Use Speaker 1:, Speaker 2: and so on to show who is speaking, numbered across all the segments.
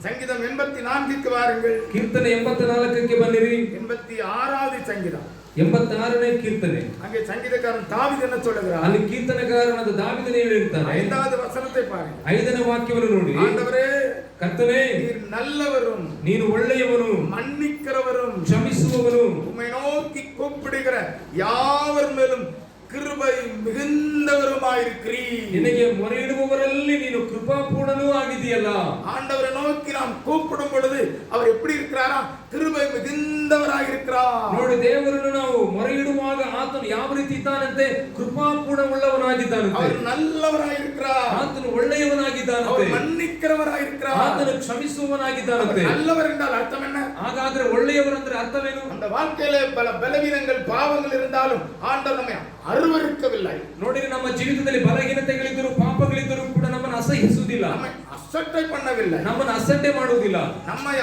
Speaker 1: சங்கீதம் 84க்கு வாருங்கள்.
Speaker 2: ಕೀರ್ತನೆ 84ಕ್ಕೆ ಬನ್ನಿರಿ.
Speaker 1: 86வது சங்கீதம்
Speaker 2: 86ನೇ ಕೀರ್ತನೆ.
Speaker 1: அங்கே சங்கீதக்காரன் தாவீது என்ன சொல்லுகிறார்?
Speaker 2: ಅಲ್ಲಿ ಕೀರ್ತನಕಾರನಾದ ದಾವೀದನು ಹೇಳಿರ್ತಾನೆ.
Speaker 1: 5வது வசனத்தை பாருங்க.
Speaker 2: 5ನೇ ವಾಕ್ಯವನ್ನು ನೋಡಿ.
Speaker 1: ஆண்டவரே,
Speaker 2: ಕರ್ತನೇ,
Speaker 1: நீர் நல்லவரும்
Speaker 2: ನೀನು ಒಳ್ಳೆಯವನು,
Speaker 1: மன்னிக்கிறவரும்,
Speaker 2: ಕ್ಷಮಿಸುವವನು,
Speaker 1: உம்மை நோக்கி கூப்பிடுகிற யாவர் மேலும் கிருபை மிகுந்தவருமாயிருக்கிறீர்.
Speaker 2: ನಿನಗೆ ಮೊರೆಯಿಡುವವರಲ್ಲಿ ನೀನು ಕೃಪಾಪೂರ್ಣನೂ ಆಗಿದೆಯಲ್ಲ.
Speaker 1: ஆண்டவரை நோக்கி நாம் கூப்பிடும் பொழுது அவர் எப்படி இருக்கிறாரா? கிருபை மிகுந்தவராயிருக்கிறார்.
Speaker 2: ನೋಡಿ, ದೇವರನ್ನು ನಾವು ಮೊರೆಯಿಡುವಾಗ ಆತನು ಯಾವ ರೀತಿ ಇದ್ದಾನಂತೆ? ಕೃಪಾಪೂರ್ಣವುಳ್ಳವನಾಗಿದ್ದಾನಂತೆ.
Speaker 1: அவர் நல்லவராயிருக்கிறார்.
Speaker 2: ಆತನು ಒಳ್ಳೆಯವನಾಗಿದ್ದಾನಂತೆ.
Speaker 1: அவர் மன்னிக்கிறவராயிருக்கிறார்.
Speaker 2: ಆತನು ಕ್ಷಮಿಸುವವನಾಗಿದ್ದಾನಂತೆ.
Speaker 1: நல்லவர் என்றால் அர்த்தம் என்ன?
Speaker 2: ಹಾಗಾದ್ರೆ ಒಳ್ಳೆಯವರಂದ್ರೆ ಅರ್ಥವೇನು?
Speaker 1: அந்த வாழ்க்கையிலே பல பலவீனங்கள் பாவங்கள் இருந்தாலும் ஆண்டவர் நம்மை அருவருக்கவில்லை.
Speaker 2: ನೋಡಿ, ನಮ್ಮ ಜೀವಿತದಲ್ಲಿ ಬಲಹೀನತೆಗಳಿದ್ದರೂ ಪಾಪಗಳಿದ್ದರೂ ಕೂಡ ನಮ್ಮನ್ನು ಅಸಹಿಸುವುದಿಲ್ಲ,
Speaker 1: நம்மை அசட்டை பண்ணவில்லை,
Speaker 2: ನಮ್ಮನ್ನು ಅಸಡ್ಡೆ ಮಾಡುವುದಿಲ್ಲ,
Speaker 1: நம்மை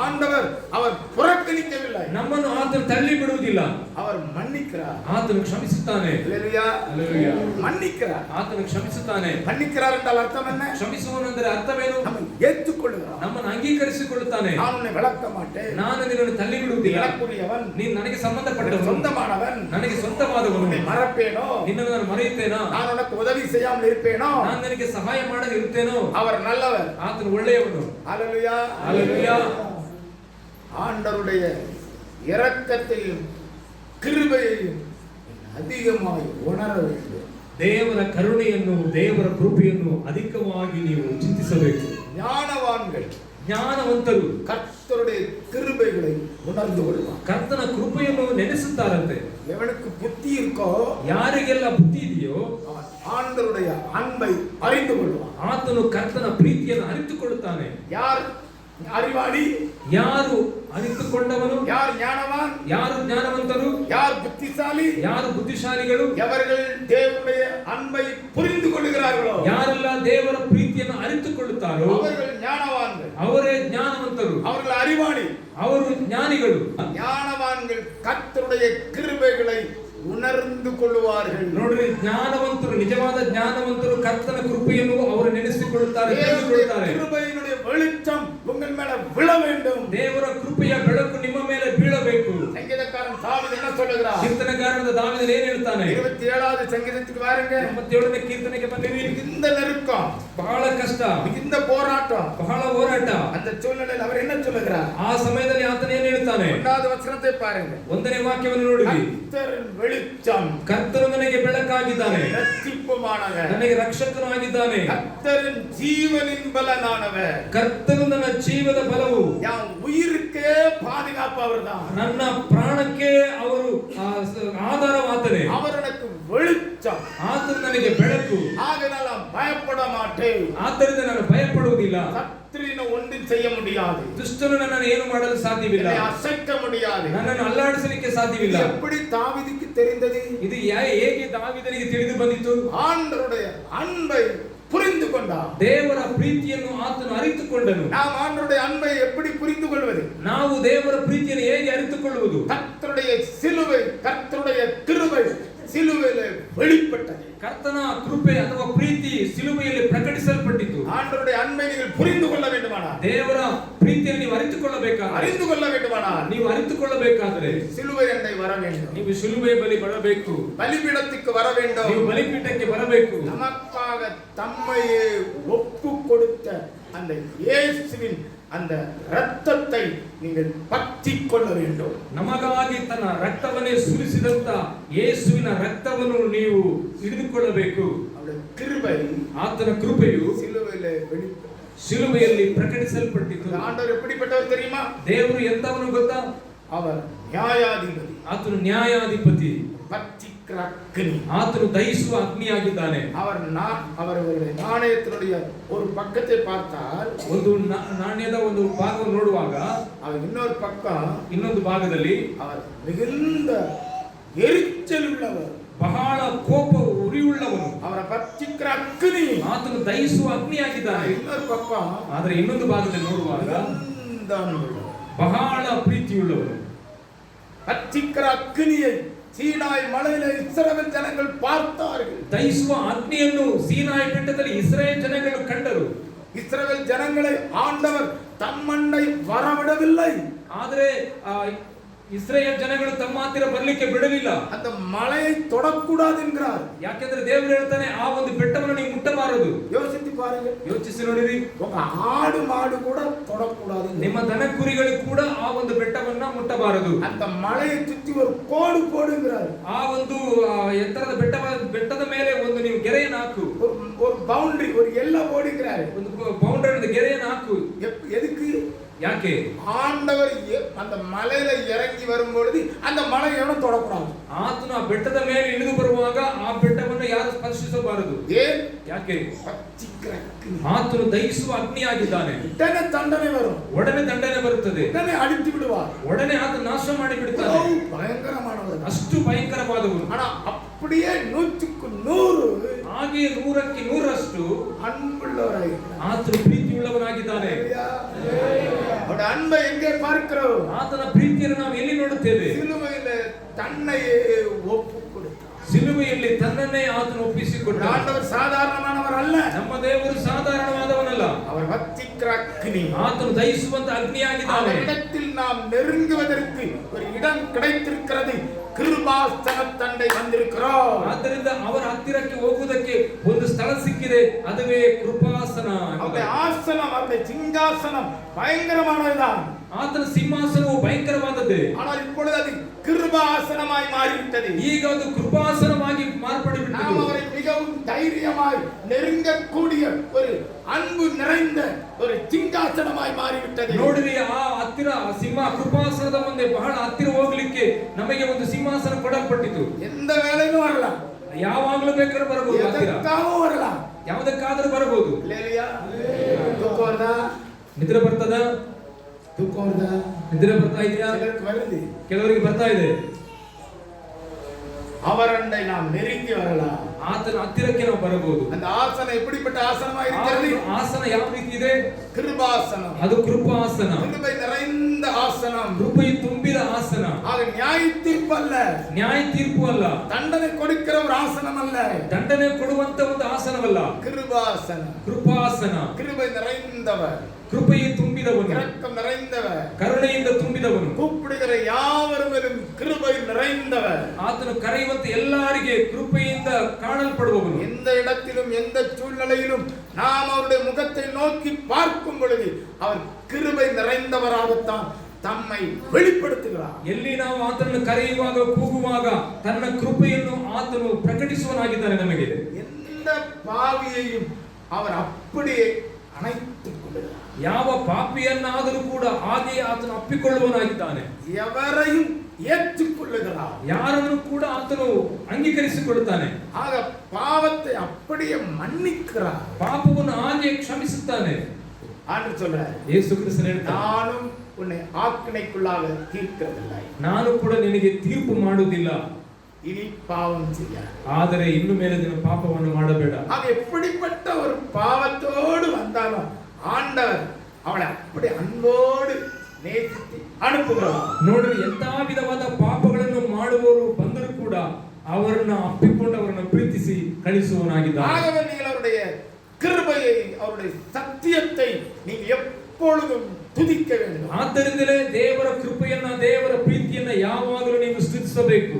Speaker 1: ஆண்டவர் அவர் புறக்கணிக்கவில்லை,
Speaker 2: ನಮ್ಮನ್ನು ಆತನು ತಳ್ಳಿ ಬಿಡುವುದಿಲ್ಲ.
Speaker 1: அவர் மன்னிக்கிறார்.
Speaker 2: ಆತನು ಕ್ಷಮಿಸುತ್ತಾನೆ.
Speaker 1: அல்லேலூயா,
Speaker 2: அல்லேலೂಯಾ.
Speaker 1: மன்னிக்கிறார்.
Speaker 2: ಆತನು ಕ್ಷಮಿಸುತ್ತಾನೆ.
Speaker 1: மன்னிக்கிறார் என்றால் அர்த்தம் என்ன?
Speaker 2: ಕ್ಷಮಿಸುವನೆಂದರೆ ಅರ್ಥವೇನು?
Speaker 1: நம்மை ஏற்றுக்கொள்கிறார்.
Speaker 2: ನಮ್ಮನ್ನು ಅಂಗೀಕರಿಸಿಕೊಳ್ಳುತ್ತಾನೆ.
Speaker 1: நான் உன்னை விளக்க மாட்டேன்,
Speaker 2: ನಾನು ನಿನ್ನನ್ನು ತಳ್ಳಿ ಬಿಡುವುದಿಲ್ಲ,
Speaker 1: எனக்குரியவன்,
Speaker 2: ನೀನು ನನಗೆ ಸಂಬಂಧಪಟ್ಟವನು,
Speaker 1: சொந்தமானவன்,
Speaker 2: ನನಗೆ ಸ್ವಂತವಾದವನು,
Speaker 1: உன்னை மறப்பேனோ,
Speaker 2: ನಿನ್ನನ್ನು ನಾನು ಮರೆಯುತ್ತೇನೋ,
Speaker 1: நான் உனக்கு உதவி செய்யாமல் இருப்பேனோ,
Speaker 2: ನಾನು ನಿನಗೆ ಸಹಾಯ ಮಾಡದೆ ಇರುತ್ತೇನೋ.
Speaker 1: அவர் நல்லவர்.
Speaker 2: ಆತನು ಒಳ್ಳೆಯವನು.
Speaker 1: அல்லேலூயா,
Speaker 2: அல்லேலூயா.
Speaker 1: ஆண்டவருடைய இரக்கத்தையும் கிருபையையும் அதிகமாய் உணர வேண்டும்.
Speaker 2: ದೇವರ ಕರುಣೆಯನ್ನು, ದೇವರ ಕೃಪೆಯನ್ನು ಅಧಿಕವಾಗಿ ನೀವು ಚಿಂತಿಸಬೇಕು.
Speaker 1: ஞானவான்கள்,
Speaker 2: ಜ್ಞಾನವಂತರು
Speaker 1: கர்த்தருடைய கிருபைகளை உணர்ந்து கொள்வார்.
Speaker 2: ಕರ್ತನ ಕೃಪೆಯನ್ನು ನೆನೆಸುತ್ತಾರಂತೆ.
Speaker 1: எவனுக்கு புத்தி இருக்கோ,
Speaker 2: ಯಾರಿಗೆಲ್ಲ ಬುದ್ಧಿ ಇದೆಯೋ
Speaker 1: அவன் ஆண்டவருடைய அன்பை அறிந்து கொள்வான்.
Speaker 2: ಆತನು ಕರ್ತನ ಪ್ರೀತಿಯನ್ನು ಅರಿತುಕೊಳ್ಳುತ್ತಾನೆ.
Speaker 1: யார் அறிவாளி?
Speaker 2: ಯಾರು ಅರಿತುಕೊಂಡವನು?
Speaker 1: யார் ஞானவான்?
Speaker 2: ಯಾರು ಜ್ಞಾನವಂತರು?
Speaker 1: யார் புத்திசாலி?
Speaker 2: ಯಾರು ಬುದ್ಧಿಶಾಲಿಗಳು?
Speaker 1: எவர்கள் தேவனுடைய அன்பை புரிந்து கொள்கிறார்களோ,
Speaker 2: ಯಾರೆಲ್ಲ ದೇವರ ಪ್ರೀತಿಯನ್ನು ಅರಿತುಕೊಳ್ಳುತ್ತಾರೋ
Speaker 1: அவர்கள் ஞானவான்கள்,
Speaker 2: ಅವರೇ ಜ್ಞಾನವಂತರು,
Speaker 1: அவர்கள் அறிவாளி.
Speaker 2: ಅವರು ಜ್ಞಾನಿಗಳು.
Speaker 1: ஞானவான்கள் கர்த்தருடைய கிருபைகளை உணர்ந்து கொள்வார்கள்.
Speaker 2: ನೋಡ್ರಿ, ಜ್ಞಾನವಂತರು, ನಿಜವಾದ ಜ್ಞಾನವಂತರು ಕರ್ತನ ಕೃಪೆಯನ್ನು ಅವರು ನೆನೆಸಿಕೊಳ್ಳುತ್ತಾರೆ, ತಿಳಿದುಕೊಳ್ಳುತ್ತಾರೆ.
Speaker 1: கிருபையினுடைய வெளிச்சம் உங்கள் மேல விழ வேண்டும்.
Speaker 2: ದೇವರ ಕೃಪೆಯ ಬೆಳಕು ನಿಮ್ಮ ಮೇಲೆ ಬೀಳಬೇಕು.
Speaker 1: சங்கீதக்காரன் தாவீது என்ன சொல்லுகிறார்?
Speaker 2: ಕೀರ್ತನಕಾರನಾದ ದಾವೀದನು ಏನು ಹೇಳ್ತಾನೆ?
Speaker 1: 27வது சங்கீதத்துக்கு வாருங்க.
Speaker 2: 87ನೇ ಕೀರ್ತನೆಗೆ ಬಂದಿರಿ.
Speaker 1: இந்த நெருக்கம்,
Speaker 2: ಬಹಳ ಕಷ್ಟ,
Speaker 1: இந்த போராட்டம்,
Speaker 2: ಬಹಳ ಹೋರಾಟ.
Speaker 1: அந்த சூழ்நிலையில் அவர் என்ன சொல்லுகிறார்?
Speaker 2: ಆ ಸಮಯದಲ್ಲಿ ಆತನು ಏನು ಹೇಳ್ತಾನೆ?
Speaker 1: 1வது வசனத்தை பாருங்க.
Speaker 2: 1ನೇ ವಾಕ್ಯವನ್ನು ನೋಡಿರಿ.
Speaker 1: கர்த்தரின் வெளிச்சம்,
Speaker 2: ಕರ್ತನು ನನಗೆ ಬೆಳಕಾಗಿದ್ದಾನೆ,
Speaker 1: ரட்சிப்புமானவர்,
Speaker 2: ನನಗೆ ರಕ್ಷಕನು ಆಗಿದ್ದಾನೆ.
Speaker 1: கர்த்தரின் ஜீவனின் பலனானவர்,
Speaker 2: ಕರ್ತನು ನನ್ನ ಜೀವದ ಬಲವು,
Speaker 1: என் உயிருக்கே பாதுகாப்பு அவர்தான்,
Speaker 2: ನನ್ನ ಪ್ರಾಣಕ್ಕೆ ಅವರು ಆಧಾರವಾದನೆ.
Speaker 1: அவர் எனக்கு வெளிச்சம்,
Speaker 2: ಆತನು ನನಗೆ ಬೆಳಕು.
Speaker 1: ஆகையால் நான் பயப்பட மாட்டேன்.
Speaker 2: ಆದ್ದರಿಂದ ನಾನು ಭಯಪಡುವುದಿಲ್ಲ.
Speaker 1: சத்ருவினை ஒன்றும் செய்ய முடியாது,
Speaker 2: ದುಷ್ಟನು ನನ್ನನ್ನು ಏನು ಮಾಡಲು ಸಾಧ್ಯವಿಲ್ಲ,
Speaker 1: என்னை அசைக்க முடியாது.
Speaker 2: ನನ್ನನ್ನು ಅಲ್ಲಾಡಿಸಲಿಕ್ಕೆ ಸಾಧ್ಯವಿಲ್ಲ.
Speaker 1: இது எப்படி தாவீதுக்கு தெரிந்தது?
Speaker 2: ಇದು ಹೇಗೆ ದಾವೀದನಿಗೆ ತಿಳಿದು ಬಂದಿತು?
Speaker 1: ஆண்டவருடைய அன்பை புரிந்து கொண்டார்.
Speaker 2: ದೇವರ ಪ್ರೀತಿಯನ್ನು ಆತನು ಅರಿತುಕೊಂಡನು.
Speaker 1: நாம் ஆண்டவருடைய அன்பை எப்படி புரிந்து கொள்வது?
Speaker 2: ನಾವು ದೇವರ ಪ್ರೀತಿಯನ್ನು ಹೇಗೆ ಅರಿತುಕೊಳ್ಳುವುದು?
Speaker 1: கர்த்தருடைய சிலுவை, கர்த்தருடைய கிருபை சிலுவையிலே வெளிப்பட்டது.
Speaker 2: ಕರ್ತನ ಕೃಪೆ ಅಥವಾ ಪ್ರೀತಿ ಸಿಲುಬೆಯಲ್ಲಿ ಪ್ರಕಟಿಸಲ್ಪಟ್ಟಿತು.
Speaker 1: ஆண்டவருடைய அன்பை நீங்கள் புரிந்து கொள்ள வேண்டுமானால்,
Speaker 2: ದೇವರ ಪ್ರೀತಿಯನ್ನು ನೀವು ಅರಿತುಕೊಳ್ಳಬೇಕಾದರೆ,
Speaker 1: அறிந்து கொள்ள வேண்டுமானால்,
Speaker 2: ನೀವು ಅರಿತುಕೊಳ್ಳಬೇಕಾದರೆ
Speaker 1: சிலுவை அண்டை வர வேண்டும்.
Speaker 2: ನೀವು ಶಿಲುಬೆ ಬಳಿ ಬರಬೇಕು,
Speaker 1: பலிபீடத்துக்கு வர வேண்டும்.
Speaker 2: ನೀವು ಬಲಿಪೀಠಕ್ಕೆ ಬರಬೇಕು.
Speaker 1: நமக்காக தம்மையே ஒப்பு கொடுத்த அந்த இயேசுவின் அந்த இரத்தத்தை நீங்கள் பற்றிக் கொள்ள வேண்டும்.
Speaker 2: ನಮಗಾಗಿ ತನ್ನ ರಕ್ತವನ್ನೇ ಸುರಿಸಿದಂತ ಯೇಸುವಿನ ರಕ್ತವನ್ನು ನೀವು ಹಿಡಿದುಕೊಳ್ಳಬೇಕು.
Speaker 1: அவருடைய கிருபை,
Speaker 2: ಆತನ ಕೃಪೆಯು
Speaker 1: சிலுவையிலே வெளிப்பட்டது.
Speaker 2: ಶಿಲುಬೆಯಲ್ಲಿ ಪ್ರಕಟಿಸಲ್ಪಟ್ಟಿತು.
Speaker 1: ஆண்டவர் எப்படிப்பட்டவர் தெரியுமா?
Speaker 2: ದೇವರು ಎಂತವನು ಗೊತ್ತಾ?
Speaker 1: அவர் நியாயாதிபதி,
Speaker 2: ಆತನು ನ್ಯಾಯಾಧಿಪತಿ,
Speaker 1: பற்றிக்கிற அக்கினி,
Speaker 2: ಆತನು ದಹಿಸುವ ಅಗ್ನಿಯಾಗಿದ್ದಾನೆ.
Speaker 1: அவருடைய நாணயத்தினுடைய ஒரு பக்கத்தை பார்த்தால்,
Speaker 2: ಒಂದು ನಾಣ್ಯದ ಒಂದು ಭಾಗವನ್ನು ನೋಡುವಾಗ
Speaker 1: அவர் இன்னொரு பக்கம்,
Speaker 2: ಇನ್ನೊಂದು ಭಾಗದಲ್ಲಿ
Speaker 1: அவர் மிகுந்த எரிச்சல் உள்ளவர்,
Speaker 2: ಬಹಳ ಕೋಪ ಉರಿಯುಳ್ಳವನು,
Speaker 1: அவரை பற்றிக்கிற அக்கினி,
Speaker 2: ಆತನು ದಹಿಸುವ ಅಗ್ನಿಯಾಗಿದ್ದಾನೆ.
Speaker 1: இன்னொரு பக்கம்
Speaker 2: ಆದರೆ ಇನ್ನೊಂದು ಭಾಗದಲ್ಲಿ ನೋಡುವಾಗ
Speaker 1: மிகுந்த அன்புள்ளவர்,
Speaker 2: ಬಹಳ ಪ್ರೀತಿಯುಳ್ಳವನು.
Speaker 1: பற்றிக்கிற அக்கினியை சீனாய் மலையிலே இஸ்ரவேல் ஜனங்கள் பார்த்தார்கள்.
Speaker 2: ದಹಿಸುವ ಅಗ್ನಿಯನ್ನು ಸೀನಾಯಿ ಬೆಟ್ಟದಲ್ಲಿ ಇಸ್ರಾಯೇಲ್ ಜನಗಳು ಕಂಡರು.
Speaker 1: இஸ்ரவேல் ஜனங்களை ஆண்டவர் தம்மண்டை வரவிடவில்லை.
Speaker 2: ಆದರೆ ಇಸ್ರಾಯೇಲ್ ಜನಗಳು ತಮ್ಮ ಹತ್ತಿರ ಬರಲಿಕ್ಕೆ ಬಿಡಲಿಲ್ಲ.
Speaker 1: அந்த மலையை தொடக்கூடாது என்கிறார்.
Speaker 2: ಯಾಕೆಂದ್ರೆ ದೇವರು ಹೇಳ್ತಾನೆ ಆ ಒಂದು ಬೆಟ್ಟವನ್ನು ನೀವು ಮುಟ್ಟಬಾರದು.
Speaker 1: யோசித்து பாருங்க,
Speaker 2: ಯೋಚಿಸಿ ನೋಡಿರಿ.
Speaker 1: ఒక ఆడు మాడు కూడా தொடக்கூடாது.
Speaker 2: ನಿಮ್ಮ ದನ ಕುರಿಗಳು ಕೂಡ ಆ ಒಂದು ಬೆಟ್ಟವನ್ನ ಮುಟ್ಟಬಾರದು.
Speaker 1: அந்த மலையை சுற்றி ஒரு கோடு போடுங்கிறார்.
Speaker 2: ಆ ಒಂದು ಎತ್ತರದ ಬೆಟ್ಟದ ಮೇಲೆ ಒಂದು ನೀವು ಗೆರೆಯನ್ನು ಹಾಕು.
Speaker 1: ஒரு பவுண்டரி, ஒரு எல்லை போடுங்கிறார்.
Speaker 2: ಒಂದು ಬೌಂಡರಿ ಗೆರೆಯನ್ನು ಹಾಕು.
Speaker 1: எதுக்கு?
Speaker 2: ಯಾಕೆ?
Speaker 1: ஆண்டவர் அந்த மலையில இறங்கி வரும்பொழுது அந்த மலை எவனும் தொடக்கூடாது.
Speaker 2: ಆತನು ಆ ಬೆಟ್ಟದ ಮೇಲೆ ಇಳಿದು ಬರುವಾಗ ಆ ಬೆಟ್ಟವನ್ನು ಯಾರು ಸ್ಪರ್ಶಿಸಬಾರದು.
Speaker 1: ஏன்?
Speaker 2: ಯಾಕೆ?
Speaker 1: பச்சிக்கிற அக்னி.
Speaker 2: ಆತನು ದಹಿಸುವ ಅಗ್ನಿಯಾಗಿದ್ದಾನೆ.
Speaker 1: உடனே தண்டனை வரும்.
Speaker 2: ಒಡನೆ ದಂಡನೆ ಬರುತ್ತದೆ.
Speaker 1: உடனே ಅಡಿத்து விடுவார்.
Speaker 2: ಒಡನೆ ಆತ ನಾಶ ಮಾಡಿ ಬಿಡುತ್ತಾನೆ.
Speaker 1: பயங்கரமானவர்.
Speaker 2: ಅಷ್ಟು ಭಯಂಕರವಾದವರು.
Speaker 1: ஆனா அப்படியே 100க்கு 100
Speaker 2: ಹಾಗೆ 100ಕ್ಕೆ 100ರಷ್ಟು
Speaker 1: அன்புள்ளவராயிருக்கிறார்.
Speaker 2: ಆತನು ಪ್ರೀತಿಯುಳ್ಳವನಾಗಿದ್ದಾನೆ.
Speaker 1: அவருடைய அன்பை எங்கே பார்க்கிறோம்?
Speaker 2: ಆತನ ಪ್ರೀತಿಯನ್ನು ನಾವು ಎಲ್ಲಿ ನೋಡುತ್ತೇವೆ?
Speaker 1: சிலுவையில தன்னையே ஒப்பு கொடுத்தார்.
Speaker 2: ಸಿಲುಬೆಯಲ್ಲಿ ತನ್ನನ್ನೇ ಆತನು ಒಪ್ಪಿಸಿಕೊಂಡ.
Speaker 1: ஆண்டவர் சாதாரணமானவர் அல்ல.
Speaker 2: ನಮ್ಮ ದೇವರು ಸಾಧಾರಣವಾದವನಲ್ಲ.
Speaker 1: அவர் வத்திக்கிற அக்னி.
Speaker 2: ಆತನು ದಹಿಸುವಂತ ಅಗ್ನಿಯಾಗಿದ್ದಾನೆ.
Speaker 1: அவரிடத்தில் நாம் நெருங்குவதற்கு ஒரு இடம் கிடைத்திருக்கிறது. கிருபாசன தண்டை வந்திருக்கிறோம்.
Speaker 2: ಆದ್ದರಿಂದ ಅವರ ಹತ್ತಿರಕ್ಕೆ ಹೋಗುವುದಕ್ಕೆ ಒಂದು ಸ್ಥಳ ಸಿಕ್ಕಿದೆ, ಅದುವೇ ಕೃಪಾಸನ.
Speaker 1: அவருடைய ஆசனம், அவருடைய சிங்காசனம் பயங்கரமானதுதான்.
Speaker 2: ಆತನ ಸಿಂಹಾಸನವು ಭಯಂಕರವಾದದ್ದು.
Speaker 1: ஆனால் இப்பொழுது அது கிருபாசனமாய் மாறிவிட்டது.
Speaker 2: ಈಗ ಅದು ಕೃಪಾಸನವಾಗಿ ಮಾರ್ಪಡಿಬಿಟ್ಟಿದೆ.
Speaker 1: நாம் அவரை மிகவும் தைரியமாய் நெருங்கக்கூடிய ஒரு அன்பு நிறைந்த ஒரு சிங்காசனமாய் மாறிவிட்டது.
Speaker 2: ನೋಡಿರಿ, ಆ ಹತ್ತಿರ ಕೃಪಾಸನದ ಮುಂದೆ ಬಹಳ ಹತ್ತಿರ ಹೋಗ್ಲಿಕ್ಕೆ ನಮಗೆ ಒಂದು ಸಿಂಹಾಸನ ಕೊಡಲ್ಪಟ್ಟಿತು.
Speaker 1: எந்த வேலையிலும் வரலாம்,
Speaker 2: ಯಾವಾಗಲೂ ಬೇಕಾದ್ರೂ ಬರಬಹುದು. ಹತ್ತಿರ
Speaker 1: எதற்காகவும் வரலாம்,
Speaker 2: ಯಾವುದಕ್ಕಾದ್ರೂ ಬರಬಹುದು.
Speaker 1: தூக்கம் வருதா?
Speaker 2: ನಿದ್ರೆ ಬರ್ತದ?
Speaker 1: தூக்கம் வருதா?
Speaker 2: ನಿದ್ರೆ ಬರ್ತಾ ಇದೆಯಾ?
Speaker 1: வருது.
Speaker 2: ಕೆಲವರಿಗೆ ಬರ್ತಾ ಇದೆ.
Speaker 1: அவரண்டை நாம் நெருங்கி வரலாம்.
Speaker 2: ಆತನ ಹತ್ತಿರಕ್ಕೆ ನಾವು ಬರಬಹುದು.
Speaker 1: அந்த ஆசனம் எப்படிப்பட்ட ஆசனமாய் இருக்கிறது?
Speaker 2: ಆಸನ ಯಾವ ರೀತಿ ಇದೆ?
Speaker 1: கிருபாசனம்.
Speaker 2: ಅದು ಕೃಪಾಸನ.
Speaker 1: கிருபை நிறைந்த ஆசனம்.
Speaker 2: ಕೃಪೆಯು ತುಂಬಿದ ಆಸನ.
Speaker 1: ஆக நியாய தீர்ப்பு அல்ல,
Speaker 2: ನ್ಯಾಯ ತೀರ್ಪು ಅಲ್ಲ,
Speaker 1: தண்டனை கொடுக்கிற ஒரு ஆசனம் அல்ல,
Speaker 2: ದಂಡನೆ ಕೊಡುವಂತ ಒಂದು ಆಸನವಲ್ಲ,
Speaker 1: கிருபாசனம்.
Speaker 2: ಕೃಪಾಸನ.
Speaker 1: கிருபை நிறைந்தவர்,
Speaker 2: ಕೃಪೆಯು ತುಂಬಿದವನು,
Speaker 1: இரக்கம் நிறைந்தவர்,
Speaker 2: ಕರುಣೆಯಿಂದ ತುಂಬಿದವನು,
Speaker 1: கூப்பிடுகிற யாவரும் கிருபை நிறைந்தவர்.
Speaker 2: ಆತನು ಕರೆಯುವಂತ ಎಲ್ಲರಿಗೆ ಕೃಪೆಯಿಂದ ಕಾಣಲ್ಪಡುವವನು.
Speaker 1: எந்த இடத்திலும் எந்த சூழ்நிலையிலும் நாம் அவருடைய முகத்தை நோக்கி பார்க்கும் பொழுது அவர் கிருபை நிறைந்தவராகத்தான் தம்மை வெளிப்படுத்துகிறார்.
Speaker 2: ಎಲ್ಲಿ ನಾವು ಆತನನ್ನು ಕರೆಯುವಾಗ, ಕೂಗುವಾಗ ತನ್ನ ಕೃಪೆಯನ್ನು ಆತನು ಪ್ರಕಟಿಸುವನಾಗಿದ್ದಾನೆ ನಮಗೆ.
Speaker 1: எந்த பாவியையும் அவர் அப்படியே அணைத்துக் கொள்கிறார்.
Speaker 2: ಯಾವ ಪಾಪಿಯನ್ನಾದರೂ ಕೂಡ ಹಾಗೆ ಆತನು ಅಪ್ಪಿಕೊಳ್ಳುವನಾಗಿದ್ದಾನೆ.
Speaker 1: எவரையும் ஏற்றுக்கொள்ளுகிறார்.
Speaker 2: ಯಾರನ್ನು ಕೂಡ ಆತನು ಅಂಗೀಕರಿಸಿಕೊಳ್ಳುತ್ತಾನೆ.
Speaker 1: ஆக பாவத்தை அப்படியே மன்னிக்கிறார்.
Speaker 2: ಪಾಪವನ್ನು ಹಾಗೆ ಕ್ಷಮಿಸುತ್ತಾನೆ.
Speaker 1: ஆண்டவர் சொல்றார்,
Speaker 2: ಯೇಸು ಕ್ರಿಸ್ತನು ಹೇಳ್ತಾನೆ,
Speaker 1: நானும் உன்னை ஆக்கினைக்குள்ளாக தீர்க்கிறதில்லை,
Speaker 2: ನಾನು ಕೂಡ ನಿನಗೆ ತೀರ್ಪು ಮಾಡುವುದಿಲ್ಲ,
Speaker 1: இனி பாவம் செய்ய.
Speaker 2: ಆದರೆ ಇನ್ನು ಮೇಲೆ ದಿನ ಪಾಪವನ್ನು ಮಾಡಬೇಡ.
Speaker 1: ஆக எப்படிப்பட்ட ஒரு பாவத்தோடு வந்தாலும் ஆண்டவர் அவளை அப்படி அன்போடு நேசித்து அனுப்புகிறார்.
Speaker 2: ನೋಡ್ರಿ, ಎಂತ ವಿಧವಾದ ಪಾಪಗಳನ್ನು ಮಾಡುವವರು ಬಂದರೂ ಕೂಡ ಅವರನ್ನು ಅಪ್ಪಿಕೊಂಡು ಅವರನ್ನು ಪ್ರೀತಿಸಿ ಕಳಿಸುವವನಾಗಿದ್ದಾನೆ.
Speaker 1: ஆகவே நீங்கள் அவருடைய கிருபையை, அவருடைய சத்தியத்தை நீங்கள் எப்பொழுதும் துதிக்க வேண்டும்.
Speaker 2: ಆದ್ದರಿಂದಲೇ ದೇವರ ಕೃಪೆಯನ್ನ, ದೇವರ ಪ್ರೀತಿಯನ್ನ ಯಾವಾಗಲೂ ನೀವು ಸ್ತುತಿಸಬೇಕು.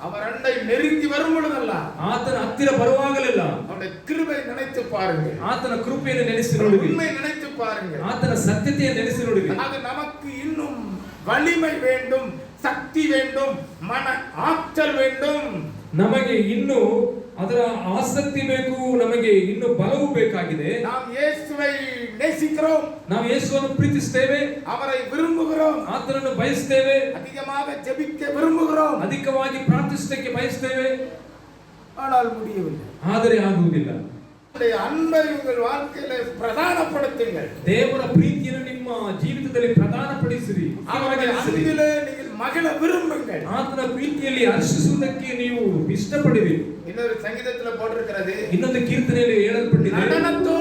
Speaker 1: அவர் அண்டை நெருங்கி வரும் பொழுதல்ல,
Speaker 2: ಆತನ ಹತ್ತಿರ ಬರುವಾಗಲೆಲ್ಲ
Speaker 1: அவருடைய கிருபை நினைத்து பாருங்கள்,
Speaker 2: ಆತನ ಕೃಪೆಯನ್ನು ನೆನೆಸಿ ನೋಡಿರಿ,
Speaker 1: உண்மை நினைத்து பாருங்கள்.
Speaker 2: ಆತನ ಸತ್ಯತೆಯನ್ನು ನೆನೆಸಿ ನೋಡಿರಿ.
Speaker 1: அது நமக்கு இன்னும் வலிமை வேண்டும், சக்தி வேண்டும், மன ஆற்றல் வேண்டும்.
Speaker 2: ನಮಗೆ ಇನ್ನೂ ಅದರ ಆಸಕ್ತಿ ಬೇಕು, ನಮಗೆ ಇನ್ನೂ ಬಲವು ಬೇಕಾಗಿದೆ.
Speaker 1: நாம் இயேசுவை நேசிக்கிறோம்,
Speaker 2: ನಾವು ಯೇಸುವನ್ನು ಪ್ರೀತಿಸುತ್ತೇವೆ,
Speaker 1: அவரை விரும்புகிறோம்,
Speaker 2: ಆತನನ್ನು ಬಯಸುತ್ತೇವೆ,
Speaker 1: அதிகமாக ஜெபிக்க விரும்புகிறோம்,
Speaker 2: ಅಧಿಕವಾಗಿ ಪ್ರಾರ್ಥಿಸಲಿಕ್ಕೆ ಬಯಸುತ್ತೇವೆ.
Speaker 1: ஆனால் முடியவில்லை.
Speaker 2: ಆದರೆ ಆಗುವುದಿಲ್ಲ.
Speaker 1: அன்பை உங்கள் வாழ்க்கையில பிரதானப்படுத்துங்கள்.
Speaker 2: ದೇವರ ಪ್ರೀತಿಯನ್ನು ನಿಮ್ಮ ಜೀವಿತದಲ್ಲಿ ಪ್ರದಾನಪಡಿಸಿರಿ.
Speaker 1: அவருடைய அன்பிலே நீங்கள் மகிழ விரும்புங்கள்.
Speaker 2: ಆತನ ಪ್ರೀತಿಯಲ್ಲಿ ಹರ್ಷಿಸುವುದಕ್ಕೆ ನೀವು ಇಷ್ಟಪಡಿರಿ.
Speaker 1: இன்னொரு சங்கீதத்துல போட்டிருக்கிறது,
Speaker 2: ಇನ್ನೊಂದು ಕೀರ್ತನೆಯಲ್ಲಿ ಹೇಳಲ್ಪಟ್ಟಿದೆ,
Speaker 1: நடனத்தோடு